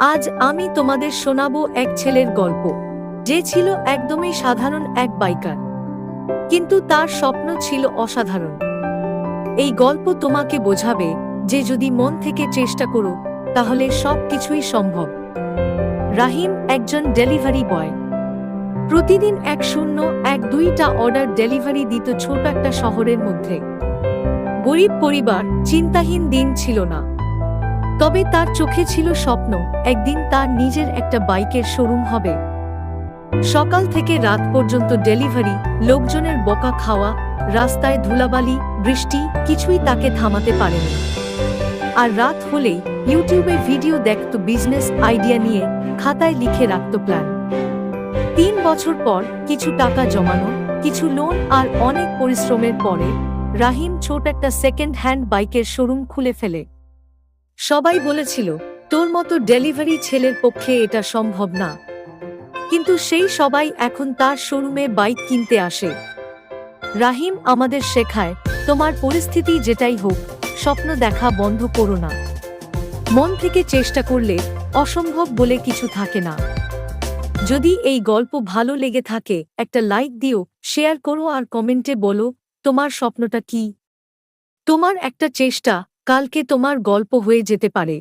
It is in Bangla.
আজ আমি তোমাদের শোনাবো এক ছেলের গল্প, যে ছিল একদমই সাধারণ এক বাইকার, কিন্তু তার স্বপ্ন ছিল অসাধারণ। এই গল্প তোমাকে বোঝাবে যে যদি মন থেকে চেষ্টা করো তাহলে সব কিছুই সম্ভব। রাহিম একজন ডেলিভারি বয়। প্রতিদিন 1-0-1-2টা অর্ডার ডেলিভারি দিত ছোট একটা শহরের মধ্যে। গরিব পরিবার, চিন্তাহীন দিন ছিল না। তবে তার চোখে ছিল স্বপ্ন, একদিন তার নিজের একটা বাইকের শোরুম হবে। সকাল থেকে রাত পর্যন্ত ডেলিভারি, লোকজনের বকা খাওয়া, রাস্তায় ধুলাবালি, বৃষ্টি, কিছুই তাকে থামাতে পারেনি। আর রাত হলেই ইউটিউবে ভিডিও দেখত, বিজনেস আইডিয়া নিয়ে খাতায় লিখে রাখত প্ল্যান। 3 বছর পর কিছু টাকা জমানো, কিছু লোন আর অনেক পরিশ্রমের পরে রাহিম ছোট একটা সেকেন্ড হ্যান্ড বাইকের শোরুম খুলে ফেলে। সবাই বলেছিল, তোর মতো ডেলিভারি ছেলের পক্ষে এটা সম্ভব না। কিন্তু সেই সবাই এখন তার শোরুমে বাইক কিনতে আসে। রাহিম আমাদের শেখায়, তোমার পরিস্থিতি যেটাই হোক, স্বপ্ন দেখা বন্ধ করো না। মন থেকে চেষ্টা করলে অসম্ভব বলে কিছু থাকে না। যদি এই গল্প ভালো লেগে থাকে একটা লাইক দিও, শেয়ার করো আর কমেন্টে বলো তোমার স্বপ্নটা কি। তোমার একটা চেষ্টা কালকে তোমার গল্প হয়ে যেতে পারে।